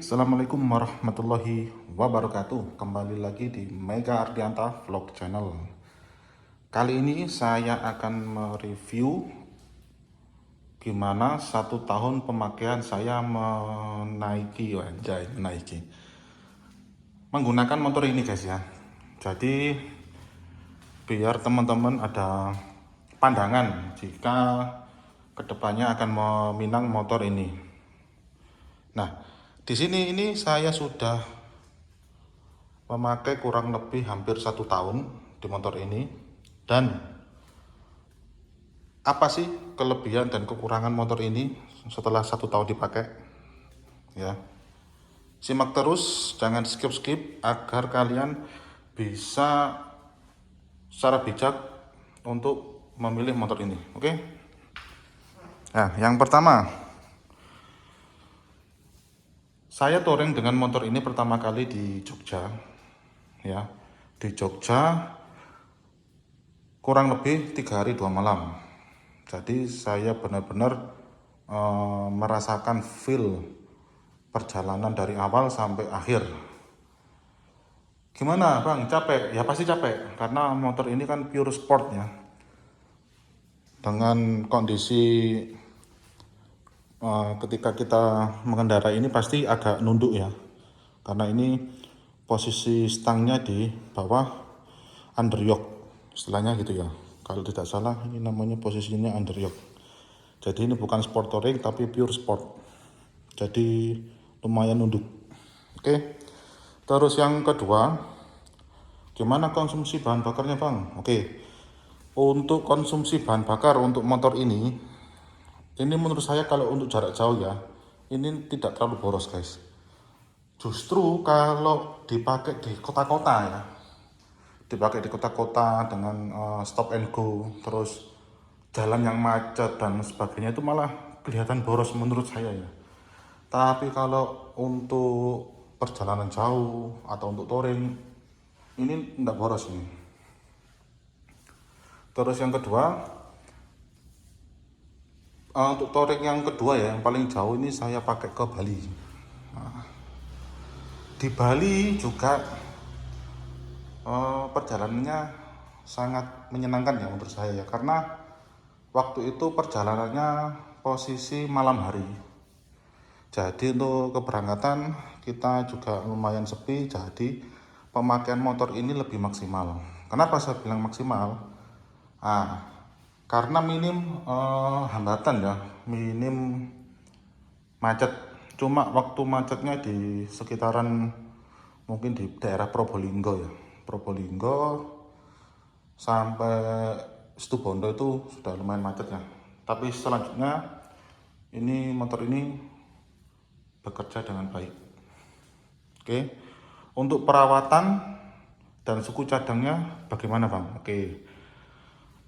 Assalamualaikum warahmatullahi wabarakatuh. Kembali lagi di Mega Ardianta Vlog Channel. Kali ini saya akan mereview gimana 1 tahun pemakaian saya menaiki menggunakan motor ini guys ya. Jadi biar teman-teman ada pandangan jika kedepannya akan meminang motor ini. Nah, di sini ini saya sudah memakai kurang lebih hampir 1 tahun di motor ini. Dan apa sih kelebihan dan kekurangan motor ini setelah 1 tahun dipakai? Ya, simak terus, jangan skip agar kalian bisa secara bijak untuk memilih motor ini. Oke? Nah, yang pertama, saya touring dengan motor ini pertama kali di Jogja, ya, di Jogja kurang lebih 3 hari 2 malam. Jadi saya benar-benar merasakan feel perjalanan dari awal sampai akhir. Gimana bang, capek? Ya pasti capek, karena motor ini kan pure sport ya. Dengan kondisi ketika kita mengendarai ini pasti agak nunduk ya, karena ini posisi stangnya di bawah underyoke, istilahnya gitu ya. Kalau tidak salah ini namanya posisinya underyoke. Jadi ini bukan sport touring tapi pure sport, jadi lumayan nunduk. Oke. Terus yang kedua, gimana konsumsi bahan bakarnya bang? Oke, untuk konsumsi bahan bakar untuk motor ini menurut saya kalau untuk jarak jauh ya, ini tidak terlalu boros guys. Justru kalau dipakai di kota-kota ya, dipakai di kota-kota dengan stop and go, terus jalan yang macet dan sebagainya, itu malah kelihatan boros menurut saya ya. Tapi kalau untuk perjalanan jauh atau untuk touring, ini tidak boros ini. Terus yang kedua, untuk touring yang kedua ya, yang paling jauh ini saya pakai ke Bali. Nah, di Bali juga perjalanannya sangat menyenangkan ya menurut saya ya, karena waktu itu perjalanannya posisi malam hari. Jadi untuk keberangkatan kita juga lumayan sepi, jadi pemakaian motor ini lebih maksimal. Kenapa saya bilang maksimal? Karena minim hambatan ya, minim macet. Cuma waktu macetnya di sekitaran mungkin di daerah Probolinggo ya, Probolinggo sampai Situbondo itu sudah lumayan macet ya. Tapi selanjutnya ini motor ini bekerja dengan baik. Oke. Untuk perawatan dan suku cadangnya bagaimana bang? Oke.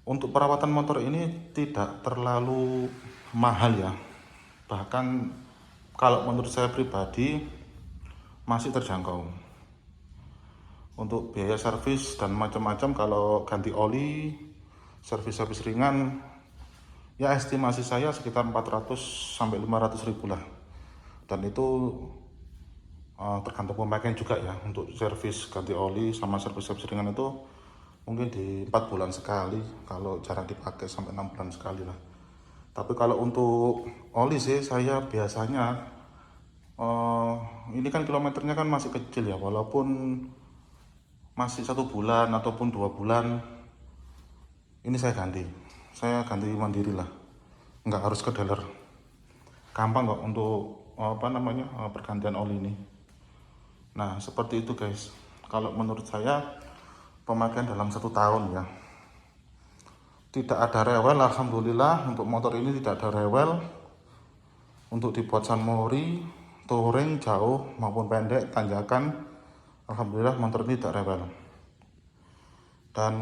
Untuk perawatan motor ini tidak terlalu mahal ya. Bahkan kalau menurut saya pribadi masih terjangkau. Untuk biaya servis dan macam-macam, kalau ganti oli, servis ringan, ya estimasi saya sekitar 400 sampai 500 ribu lah. Dan itu tergantung pemakaian juga ya. Untuk servis ganti oli sama servis ringan itu mungkin di 4 bulan sekali, kalau jarang dipakai sampai 6 bulan sekali lah. Tapi kalau untuk oli sih saya biasanya ini kan kilometernya kan masih kecil ya, walaupun masih 1 bulan ataupun 2 bulan ini saya ganti mandiri lah, nggak harus ke dealer, gampang kok untuk pergantian oli ini. Nah seperti itu guys, kalau menurut saya pemakaian dalam 1 tahun ya, tidak ada rewel. Alhamdulillah untuk motor ini tidak ada rewel. Untuk dibuat San Mori, touring jauh maupun pendek, tanjakan, alhamdulillah motor ini tidak rewel. Dan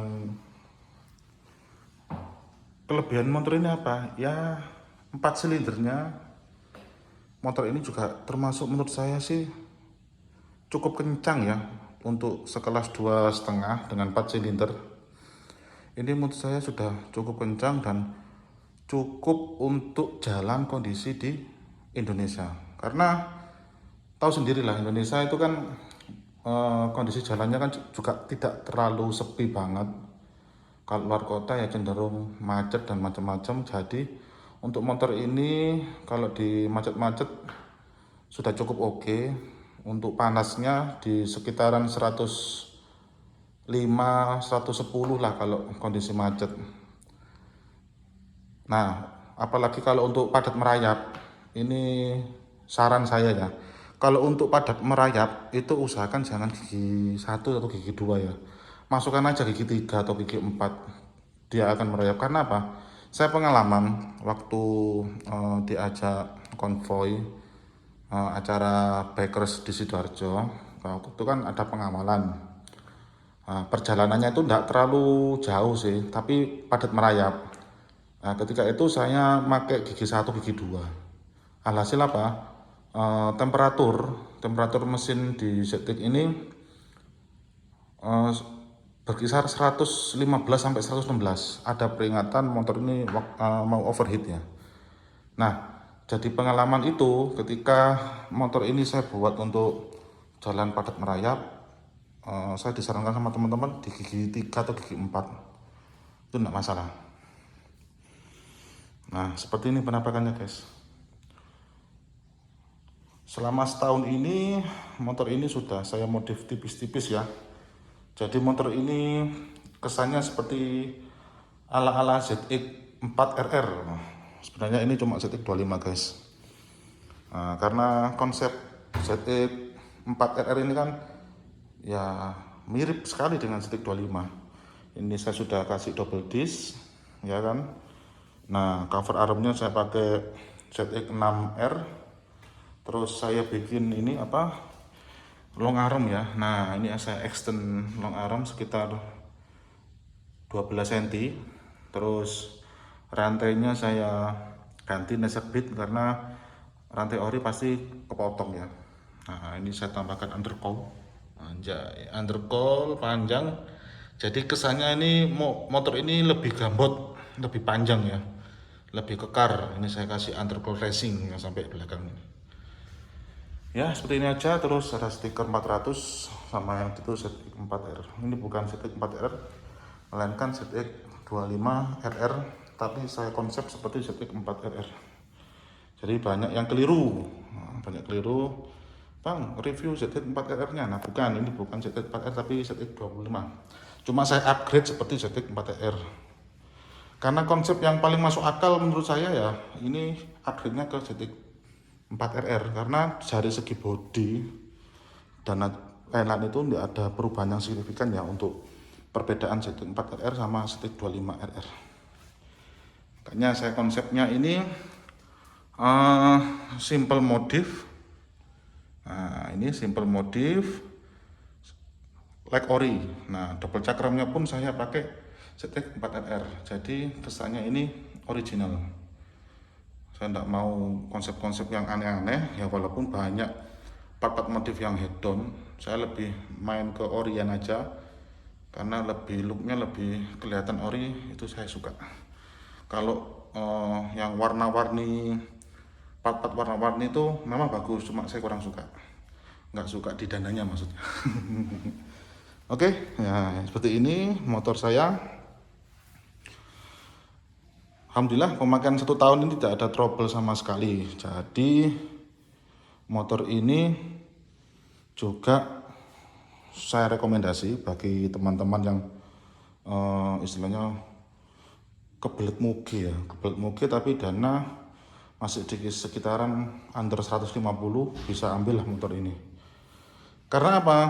kelebihan motor ini apa ya, 4 silindernya. Motor ini juga termasuk menurut saya sih cukup kencang ya, untuk sekelas 2,5 dengan 4 silinder. Ini menurut saya sudah cukup kencang dan cukup untuk jalan kondisi di Indonesia. Karena tahu sendirilah Indonesia itu kan kondisi jalannya kan juga tidak terlalu sepi banget. Kalau luar kota ya cenderung macet dan macam-macam. Jadi untuk motor ini kalau di macet-macet sudah cukup oke. Untuk panasnya di sekitaran 105, 110 lah kalau kondisi macet. Nah, apalagi kalau untuk padat merayap, ini saran saya ya. Kalau untuk padat merayap itu usahakan jangan gigi satu atau gigi dua ya. Masukkan aja gigi tiga atau gigi empat. Dia akan merayap karena apa? Saya pengalaman waktu diajak konvoy acara Bikers di Sidoarjo. Waktu itu kan ada pengawalan. Perjalanannya itu tidak terlalu jauh sih, tapi padat merayap. Nah, ketika itu saya pakai gigi satu, gigi dua. Alhasil apa? Temperatur mesin di Zetik ini eh, berkisar 115 sampai 116. Ada peringatan motor ini mau overheat ya. Nah, jadi pengalaman itu ketika motor ini saya buat untuk jalan padat merayap, saya disarankan sama teman-teman di gigi 3 atau gigi 4. Itu enggak masalah. Nah, seperti ini penampakannya guys. Selama setahun ini motor ini sudah saya modif tipis-tipis ya. Jadi motor ini kesannya seperti ala-ala ZX 4RR. Sebenarnya ini cuma ZX 25 guys. Nah, karena konsep ZX 4RR ini kan ya mirip sekali dengan ZX 25. Ini saya sudah kasih double disc ya kan. Nah, cover armnya saya pakai ZX 6R. Terus saya bikin ini apa? Long arm ya. Nah, ini saya extend long arm sekitar 12 cm. Terus rantainya saya ganti neser bit karena rantai ori pasti kepotong ya. Nah, ini saya tambahkan undercowl. Anjay, undercowl panjang. Jadi kesannya ini motor ini lebih gambot, lebih panjang ya. Lebih kekar. Ini saya kasih undercowl racing yang sampai belakang ini. Ya seperti ini aja. Terus ada stiker 400 sama yang itu ZX 4R. Ini bukan ZX 4R melainkan ZX 25RR, tapi saya konsep seperti ZX 4RR. Jadi banyak yang keliru. Bang review ZX 4RR nya. Nah bukan, ini bukan ZX 4R tapi ZX 25. Cuma saya upgrade seperti ZX 4R. Karena konsep yang paling masuk akal menurut saya ya, ini upgrade nya ke ZX 4RR karena dari segi body dan lain-lain itu tidak ada perubahan yang signifikan ya untuk perbedaan ZX 4RR sama ZX 25RR. Makanya saya konsepnya ini simple modif. Nah ini simple modif like ori. Nah double cakramnya pun saya pakai ZX 4RR. Jadi kesannya ini original. Saya tidak mau konsep-konsep yang aneh-aneh ya, walaupun banyak part-part motif yang head down. Saya lebih main ke orian aja karena lebih looknya lebih kelihatan ori, itu saya suka. Kalau yang warna-warni, part-part warna-warni itu memang bagus, cuma saya kurang suka. Nggak suka di dananya maksudnya. Oke, ya seperti ini motor saya. Alhamdulillah pemakaian 1 tahun ini tidak ada trouble sama sekali. Jadi motor ini juga saya rekomendasi bagi teman-teman yang istilahnya kebelet mugi ya, kebelet mugi tapi dana masih di sekitaran under 150, bisa ambil lah motor ini. Karena apa?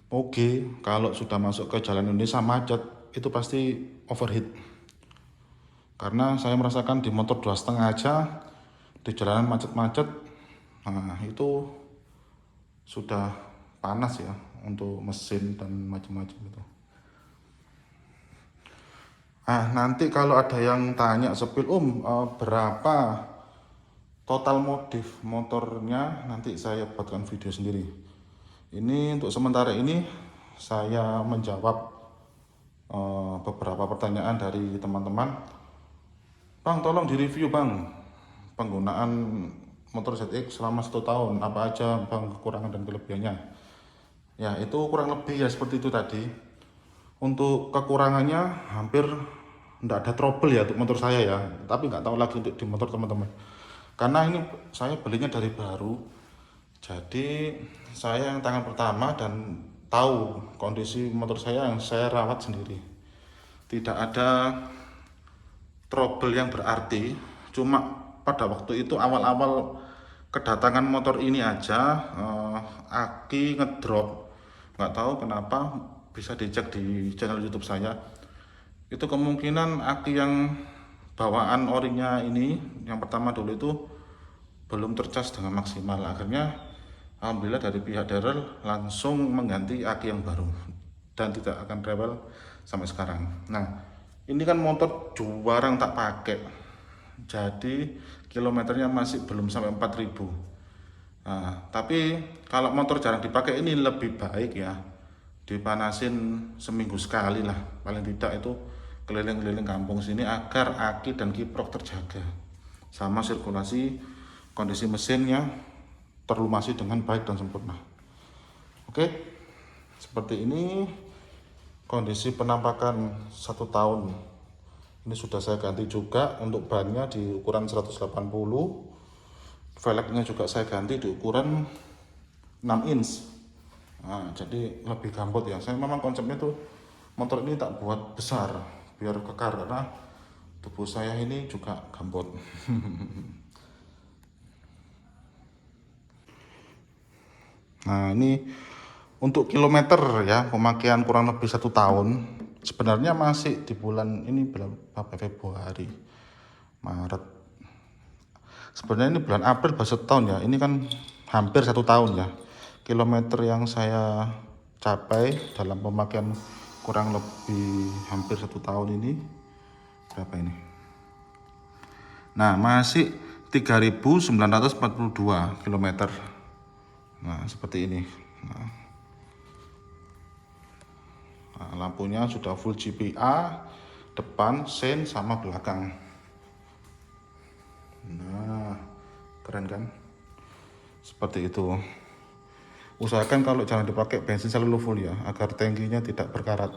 Mugi kalau sudah masuk ke jalan Indonesia macet itu pasti overheat. Karena saya merasakan di motor 2,5 aja di jalanan macet-macet, nah itu sudah panas ya untuk mesin dan macam-macam itu. Nah nanti kalau ada yang tanya sepil berapa total modif motornya, nanti saya buatkan video sendiri. Ini untuk sementara ini saya menjawab beberapa pertanyaan dari teman-teman. Bang tolong direview bang penggunaan motor ZX selama 1 tahun, apa aja bang kekurangan dan kelebihannya. Ya itu kurang lebih ya seperti itu tadi. Untuk kekurangannya hampir tidak ada trouble ya untuk motor saya ya, tapi nggak tahu lagi untuk di motor teman-teman, karena ini saya belinya dari baru, jadi saya yang tangan pertama dan tahu kondisi motor saya yang saya rawat sendiri. Tidak ada trouble yang berarti, cuma pada waktu itu awal-awal kedatangan motor ini aja aki ngedrop, nggak tahu kenapa, bisa dicek di channel YouTube saya. Itu kemungkinan aki yang bawaan orinya ini yang pertama dulu itu belum tercas dengan maksimal, akhirnya alhamdulillah dari pihak dealer langsung mengganti aki yang baru dan tidak akan rewel sampai sekarang. Nah ini kan motor jarang tak pakai, jadi kilometernya masih belum sampai 4000. Nah, tapi kalau motor jarang dipakai ini lebih baik ya dipanasin seminggu sekali lah, paling tidak itu keliling-keliling kampung sini agar aki dan kiprok terjaga, sama sirkulasi kondisi mesinnya terlumasi dengan baik dan sempurna. Oke, seperti ini kondisi penampakan 1 tahun. Ini sudah saya ganti juga untuk bannya di ukuran 180, velgnya juga saya ganti di ukuran 6 inch. Nah, jadi lebih gambut ya. Saya memang konsepnya tuh motor ini tak buat besar biar kekar, karena tubuh saya ini juga gambut. Nah ini untuk kilometer ya, pemakaian kurang lebih 1 tahun. Sebenarnya masih di bulan ini, bulan Februari, Maret. Sebenarnya ini bulan April baru 1 tahun ya. Ini kan hampir 1 tahun ya. Kilometer yang saya capai dalam pemakaian kurang lebih hampir 1 tahun ini berapa ini? Nah masih 3.942 kilometer. Nah seperti ini. Nah, lampunya sudah full GPA, depan, sen, sama belakang. Nah keren kan, seperti itu. Usahakan kalau jangan dipakai bensin selalu full ya, agar tangkinya tidak berkarat.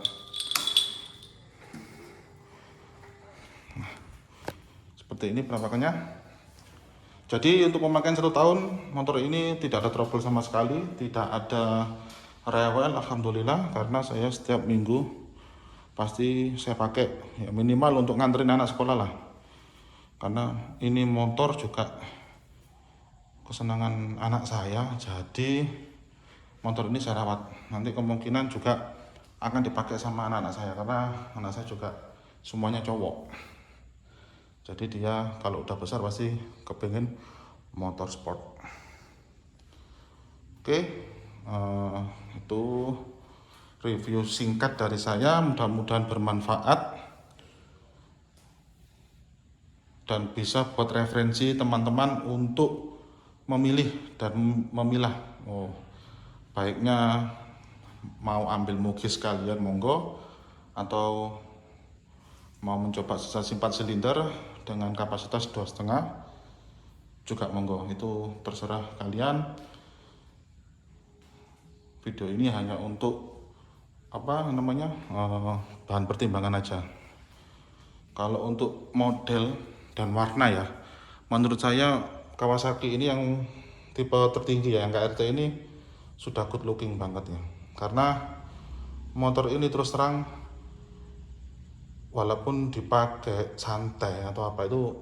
Nah, seperti ini penampakannya. Jadi untuk pemakaian 1 tahun motor ini tidak ada trouble sama sekali, tidak ada rewel, alhamdulillah, karena saya setiap minggu pasti saya pakai ya, minimal untuk nganterin anak sekolah lah, karena ini motor juga kesenangan anak saya, jadi motor ini saya rawat. Nanti kemungkinan juga akan dipakai sama anak-anak saya, karena anak saya juga semuanya cowok, jadi dia kalau udah besar pasti kepengen motor sport. Oke, itu review singkat dari saya, mudah-mudahan bermanfaat dan bisa buat referensi teman-teman untuk memilih dan memilah. Baiknya mau ambil Mugis sekalian monggo, atau mau mencoba sisa 4 silinder dengan kapasitas 2,5 juga monggo, itu terserah kalian. Video ini hanya untuk bahan pertimbangan aja. Kalau untuk model dan warna ya, menurut saya Kawasaki ini yang tipe tertinggi ya, yang KRT ini sudah good looking banget ya, karena motor ini terus terang walaupun dipakai santai atau apa itu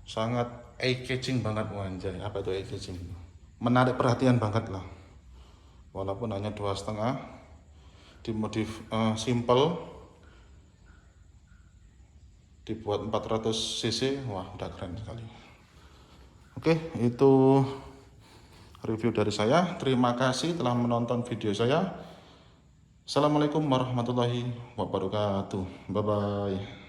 sangat eye catching banget, wanjay. Apa itu eye catching? Menarik perhatian banget lah. Walaupun hanya 2,5, dimodif simple, dibuat 400 cc, wah udah keren sekali. Oke, itu review dari saya. Terima kasih telah menonton video saya. Assalamualaikum warahmatullahi wabarakatuh. Bye bye.